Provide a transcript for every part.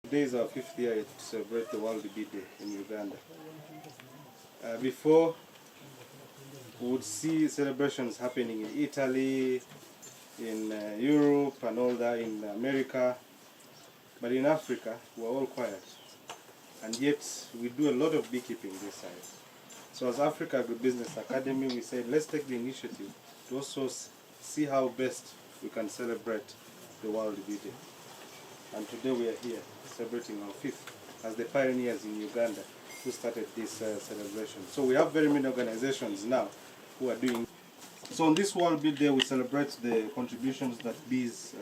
Today is our 5th year to celebrate the World Bee Day in Uganda. Before, we would see celebrations happening in Italy, in Europe and all that, in America. But in Africa, we're all quiet. And yet, we do a lot of beekeeping this side. So as Africa Agribusiness Academy, we said, let's take the initiative to also see how best we can celebrate the World Bee Day. And today we are here celebrating our 5th as the pioneers in Uganda who started this celebration. So we have very many organizations now who are doing. So on this World Bee Day, we celebrate the contributions that bees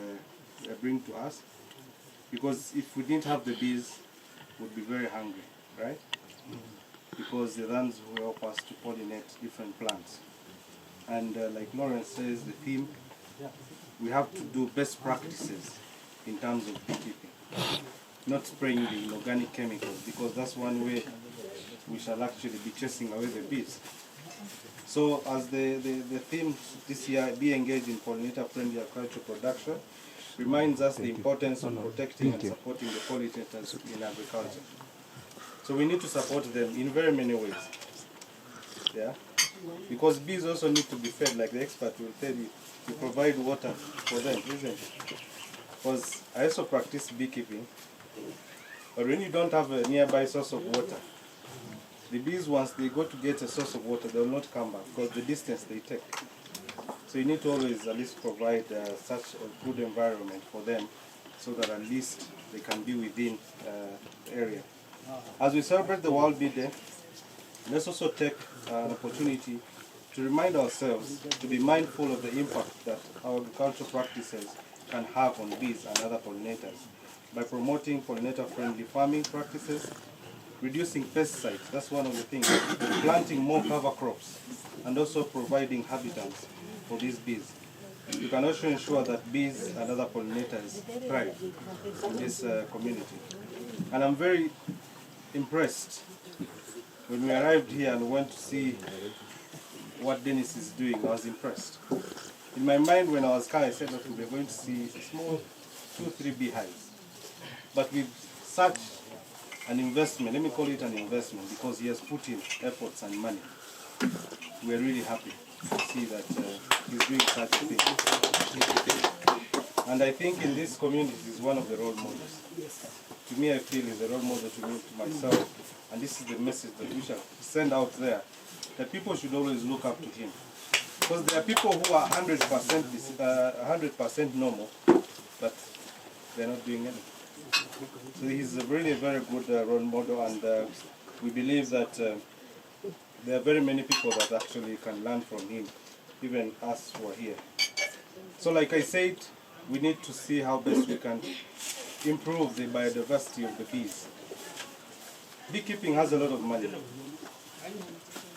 bring to us. Because if we didn't have the bees, we'd be very hungry, right? Because they're the ones who help us to pollinate different plants. And like Lawrence says, the theme, we have to do best practices in terms of beekeeping. Not spraying the inorganic chemicals, because that's one way we shall actually be chasing away the bees. So as the theme this year, be engaged in pollinator-friendly agricultural production, reminds us the importance of protecting and supporting the pollinators in agriculture. So we need to support them in very many ways. Yeah? Because bees also need to be fed, like the expert will tell you. You provide water for them, isn't it? Because I also practice beekeeping, but when you don't have a nearby source of water, the bees, once they go to get a source of water, they will not come back because the distance they take. So you need to always at least provide such a good environment for them so that at least they can be within the area. As we celebrate the World Bee Day, let's also take an opportunity to remind ourselves to be mindful of the impact that our agricultural practices can have on bees and other pollinators by promoting pollinator-friendly farming practices, reducing pesticides, that's one of the things, planting more cover crops, and also providing habitats for these bees. You can also ensure that bees and other pollinators thrive in this community. And I'm very impressed when we arrived here and went to see what Dennis is doing. I was impressed. In my mind, when I was coming, I said, okay, we're going to see small 2-3 beehives. But with such an investment, let me call it an investment, because he has put in efforts and money. We're really happy to see that he's doing such a thing. And I think in this community, he's one of the role models. To me, I feel he's a role model to me, to myself. And this is the message that we shall send out there, that people should always look up to him. Because there are people who are 100% normal, but they're not doing anything. So he's a really very good role model, and we believe that there are very many people that actually can learn from him, even us who are here. So like I said, we need to see how best we can improve the biodiversity of the bees. Beekeeping has a lot of money.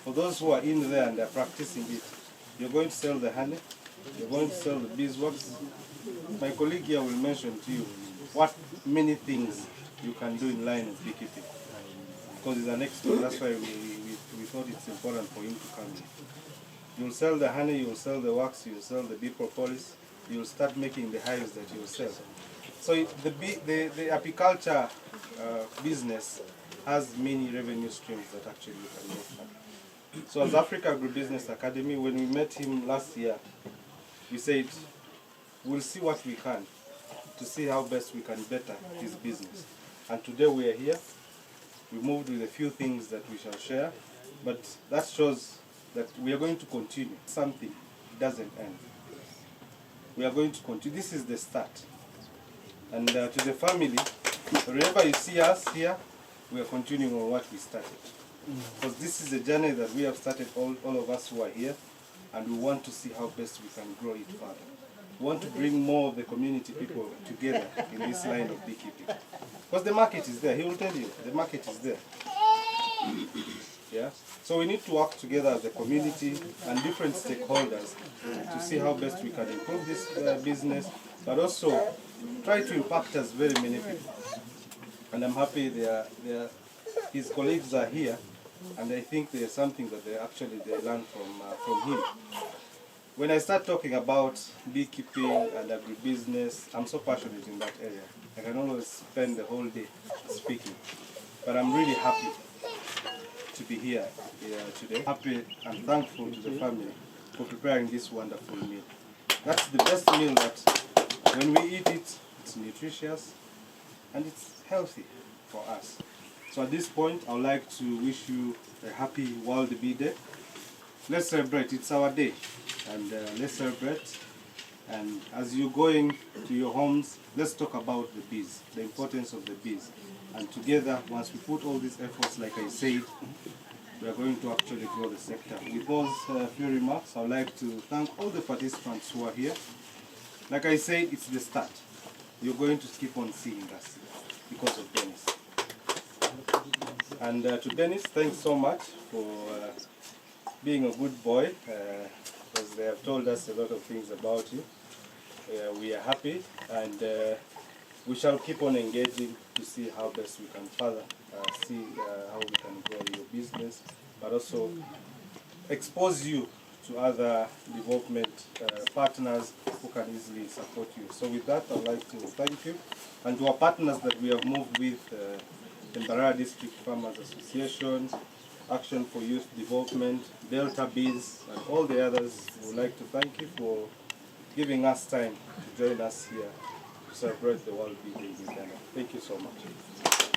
For those who are in there and they're practicing it, you're going to sell the honey, you're going to sell the beeswax. My colleague here will mention to you what many things you can do in line with beekeeping. Because he's an expert, that's why we thought it's important for him to come in. You'll sell the honey, you'll sell the wax, you'll sell the bee propolis, you'll start making the hives that you'll sell. So the apiculture business has many revenue streams that actually you can make from. So as Africa Agribusiness Academy, when we met him last year, we said, we'll see what we can to see how best we can better his business. And today we are here. We moved with a few things that we shall share, but that shows that we are going to continue. Something doesn't end. We are going to continue. This is the start. And to the family, wherever you see us here, we are continuing on what we started. Because this is a journey that we have started, all of us who are here, and we want to see how best we can grow it further. We want to bring more of the community people together in this line of beekeeping. Because the market is there, he will tell you, the market is there. Yeah? So we need to work together as a community and different stakeholders to see how best we can improve this business, but also try to impact as very many people. And I'm happy his colleagues are here, and I think there's something that they learn from him. when I start talking about beekeeping and agribusiness, I'm so passionate in that area. I can always spend the whole day speaking. But I'm really happy to be here today. Happy and thankful to the family for preparing this wonderful meal. That's the best meal that when we eat it, it's nutritious and it's healthy for us. So at this point, I would like to wish you a happy World Bee Day. Let's celebrate, it's our day, and let's celebrate. And as you're going to your homes, let's talk about the bees, the importance of the bees. And together, once we put all these efforts, like I said, we are going to actually grow the sector. With those few remarks, I would like to thank all the participants who are here. Like I said, it's the start. You're going to keep on seeing us because of Dennis. And to Dennis, thanks so much for being a good boy, because they have told us a lot of things about you. We are happy, and we shall keep on engaging to see how best we can further see how we can grow your business, but also expose you to other development partners who can easily support you. So with that, I'd like to thank you, and to our partners that we have moved with, the Mbarara District Farmers Association, Action for Youth Development, Delta Bees, and all the others. We would like to thank you for giving us time to join us here to celebrate the World Bee Day in Ghana. Thank you so much.